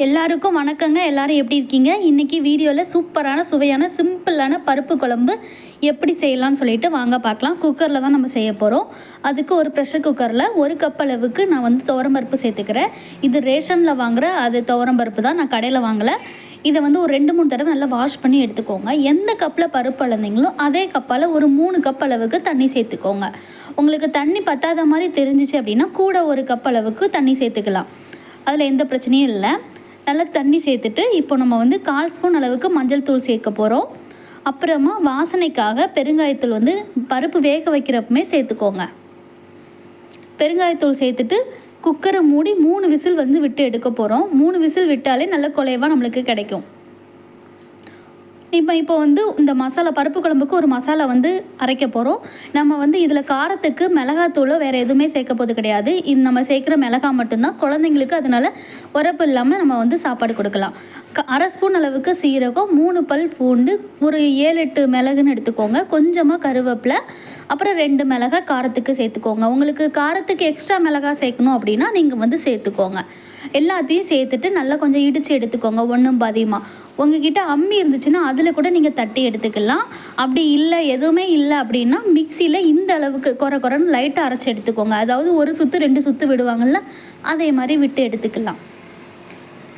எல்லாருக்கும் வணக்கங்க. எல்லாரும் எப்படி இருக்கீங்க? இன்றைக்கி வீடியோவில் சூப்பரான சுவையான சிம்பிளான பருப்பு குழம்பு எப்படி செய்யலாம்னு சொல்லிட்டு வாங்க பார்க்கலாம். குக்கரில் தான் நம்ம செய்ய போகிறோம். அதுக்கு ஒரு ப்ரெஷர் குக்கரில் 1 கப் அளவுக்கு நான் வந்து துவரம்பருப்பு சேர்த்துக்கிறேன். இது ரேஷனில் வாங்குகிற அது துவரம்பருப்பு தான், நான் கடையில் வாங்கலை. இதை வந்து ஒரு 2-3 தடவை நல்லா வாஷ் பண்ணி எடுத்துக்கோங்க. எந்த கப்பில் பருப்பு அளந்தீங்களோ அதே கப்பால் ஒரு 3 கப் அளவுக்கு தண்ணி சேர்த்துக்கோங்க. உங்களுக்கு தண்ணி பத்தாத மாதிரி தெரிஞ்சிச்சு அப்படின்னா கூட 1 கப் அளவுக்கு தண்ணி சேர்த்துக்கலாம். அதில் எந்த பிரச்சனையும் இல்லை. நல்லா தண்ணி சேர்த்துட்டு இப்போ நம்ம வந்து 1/4 ஸ்பூன் அளவுக்கு மஞ்சள் தூள் சேர்க்க போகிறோம். அப்புறமா வாசனைக்காக பெருங்காயத்தூள் வந்து பருப்பு வேக வைக்கிறப்பமே சேர்த்துக்கோங்க. பெருங்காயத்தூள் சேர்த்துட்டு குக்கரை மூடி 3 விசில் வந்து விட்டு எடுக்க போகிறோம். 3 விசில் விட்டாலே நல்ல குலைவாக நம்மளுக்கு கிடைக்கும். இப்போ வந்து இந்த மசாலா பருப்பு குழம்புக்கு ஒரு மசாலா வந்து அரைக்க போகிறோம். நம்ம வந்து இதில் காரத்துக்கு மிளகாத்தூளோ வேறு எதுவுமே சேர்க்க போது கிடையாது. இது நம்ம சேர்க்குற மிளகாய் மட்டும்தான். குழந்தைங்களுக்கு அதனால் உரப்பு இல்லாமல் நம்ம வந்து சாப்பாடு கொடுக்கலாம். 1/2 ஸ்பூன் அளவுக்கு சீரகம், 3 பல் பூண்டு, ஒரு 7-8 மிளகுன்னு எடுத்துக்கோங்க. கொஞ்சமாக கருவேப்பிலை, அப்புறம் 2 மிளகாய் காரத்துக்கு சேர்த்துக்கோங்க. உங்களுக்கு காரத்துக்கு எக்ஸ்ட்ரா மிளகாய் சேர்க்கணும் அப்படின்னா நீங்கள் வந்து சேர்த்துக்கோங்க. எல்லாத்தையும் சேர்த்துட்டு நல்லா கொஞ்சம் இடித்து எடுத்துக்கோங்க. ஒன்றும் பாதியமாக உங்ககிட்ட அம்மி இருந்துச்சுன்னா அதில் கூட நீங்கள் தட்டி எடுத்துக்கலாம். அப்படி இல்லை, எதுவுமே இல்லை அப்படின்னா மிக்சியில் இந்த அளவுக்கு குறைன்னு லைட்டாக அரைச்சி எடுத்துக்கோங்க. அதாவது 1 சுற்று 2 சுற்று விடுவாங்கள்ல, அதே மாதிரி விட்டு எடுத்துக்கலாம்.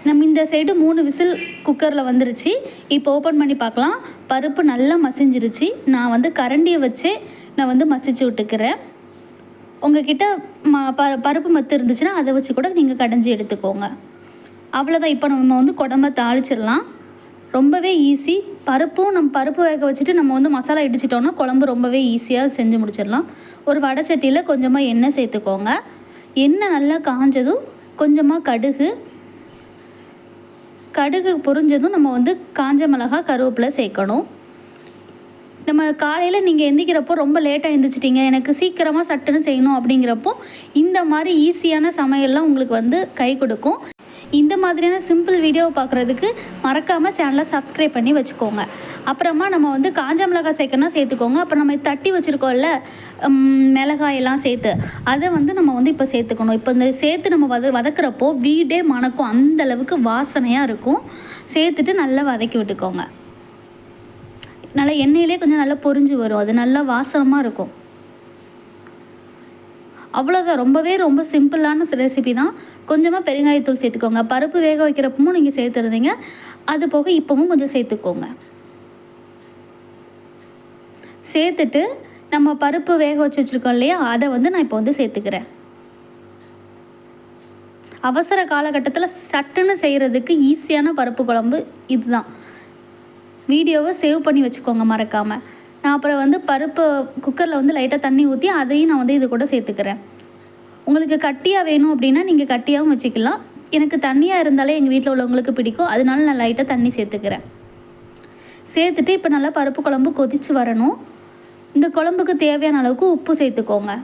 நம்ம இந்த சைடு 3 விசில் குக்கரில் வந்துருச்சு. இப்போ ஓப்பன் பண்ணி பார்க்கலாம். பருப்பு நல்லா மசிஞ்சிருச்சு. நான் வந்து கரண்டியை வச்சே நான் வந்து மசிச்சு விட்டுக்கிறேன். உங்ககிட்ட பருப்பு மத்து இருந்துச்சுன்னா அதை வச்சு கூட நீங்கள் கடைஞ்சி எடுத்துக்கோங்க. அவ்வளோதான். இப்போ நம்ம வந்து குழம்ப தாளிச்சிடலாம். ரொம்பவே ஈஸி. நம்ம பருப்பு வேக வச்சுட்டு நம்ம வந்து மசாலா இடிச்சிட்டோன்னா குழம்பு ரொம்பவே ஈஸியாக செஞ்சு முடிச்சிடலாம். ஒரு வடைச்சட்டியில் கொஞ்சமாக எண்ணெய் சேர்த்துக்கோங்க. எண்ணெய் நல்லா காஞ்சதும் கொஞ்சமாக கடுகு பொரிஞ்சதும் நம்ம வந்து காஞ்ச மிளகாய், கருவேப்பிலை சேர்க்கணும். நம்ம காலையில் நீங்கள் எந்திக்கிறப்போ ரொம்ப லேட்டாக எழுந்திரிச்சிட்டிங்க, எனக்கு சீக்கிரமாக சட்டுன்னு செய்யணும் அப்படிங்கிறப்போ இந்த மாதிரி ஈஸியான சமையல்லாம் உங்களுக்கு வந்து கை கொடுக்கும். இந்த மாதிரியான சிம்பிள் வீடியோவை பார்க்குறதுக்கு மறக்காமல் சேனலை சப்ஸ்கிரைப் பண்ணி வச்சுக்கோங்க. அப்புறமா நம்ம வந்து காஞ்ச மிளகாய் சேர்க்கணும் சேர்த்துக்கோங்க. அப்புறம் நம்ம தட்டி வச்சுருக்கோம்ல மிளகாயெல்லாம் சேர்த்து அதை வந்து நம்ம வந்து இப்போ சேர்த்துக்கணும். இப்போ இந்த சேர்த்து நம்ம வதக்குறப்போ வீடே மணக்கும், அந்தளவுக்கு வாசனையாக இருக்கும். சேர்த்துட்டு நல்லா வதக்கி விட்டுக்கோங்க. நல்லா எண்ணெயிலே கொஞ்சம் நல்லா பொரிஞ்சு வரும். அது நல்லா வாசனமாக இருக்கும். அவ்வளோதான். ரொம்ப சிம்பிளான ரெசிபி தான். கொஞ்சமாக பெருங்காயத்தூள் சேர்த்துக்கோங்க. பருப்பு வேக வைக்கிறப்பவும் நீங்கள் சேர்த்துருந்தீங்க, அது போக இப்போவும் கொஞ்சம் சேர்த்துக்கோங்க. சேர்த்துட்டு நம்ம பருப்பு வேக வச்சுருக்கோம் இல்லையா, அதை வந்து நான் இப்போ வந்து சேர்த்துக்கிறேன். அவசர காலகட்டத்தில் சட்டுன்னு செய்கிறதுக்கு ஈஸியான பருப்பு குழம்பு இதுதான். வீடியோவை சேவ் பண்ணி வச்சுக்கோங்க மறக்காமல். நான் அப்புறம் வந்து பருப்பு குக்கரில் வந்து லைட்டாக தண்ணி ஊற்றி அதையும் நான் வந்து இது கூட சேர்த்துக்கிறேன். உங்களுக்கு கட்டியாக வேணும் அப்படின்னா நீங்கள் கட்டியாகவும் வச்சுக்கலாம். எனக்கு தண்ணியாக இருந்தாலே எங்கள் வீட்டில் உள்ளவங்களுக்கு பிடிக்கும், அதனால நான் லைட்டாக தண்ணி சேர்த்துக்கிறேன். சேர்த்துட்டு இப்போ நல்லா பருப்பு குழம்பு கொதித்து வரணும். இந்த குழம்புக்கு தேவையான அளவுக்கு உப்பு சேர்த்துக்கோங்க.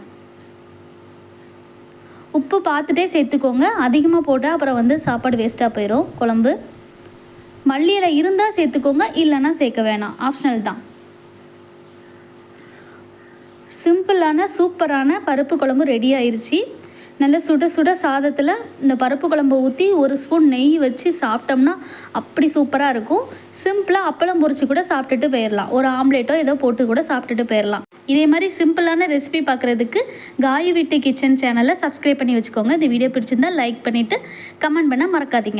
உப்பு பார்த்துட்டே சேர்த்துக்கோங்க. அதிகமாக போட்டால் அப்புறம் வந்து சாப்பாடு வேஸ்ட்டாக போயிடும் குழம்பு. மல்லியில் இருந்தால் சேர்த்துக்கோங்க, இல்லைன்னா சேர்க்க வேணாம், ஆப்ஷனல் தான். சிம்பிளான சூப்பரான பருப்பு குழம்பு ரெடி ஆயிடுச்சு. நல்ல சுட சாதத்தில் இந்த பருப்பு குழம்பு ஊற்றி 1 ஸ்பூன் நெய் வச்சு சாப்பிட்டோம்னா அப்படி சூப்பராக இருக்கும். சிம்பிளாக அப்பளம் பொரிச்சு கூட சாப்பிட்டுட்டு போயிடலாம். ஒரு ஆம்லேட்டோ ஏதோ போட்டு கூட சாப்பிட்டுட்டு போயிடலாம். இதே மாதிரி சிம்பிளான ரெசிபி பார்க்குறதுக்கு காயு வீட்டு கிச்சன் சேனலை சப்ஸ்கிரைப் பண்ணி வச்சுக்கோங்க. இந்த வீடியோ பிடிச்சிருந்தால் லைக் பண்ணிவிட்டு கமெண்ட் பண்ண மறக்காதீங்க.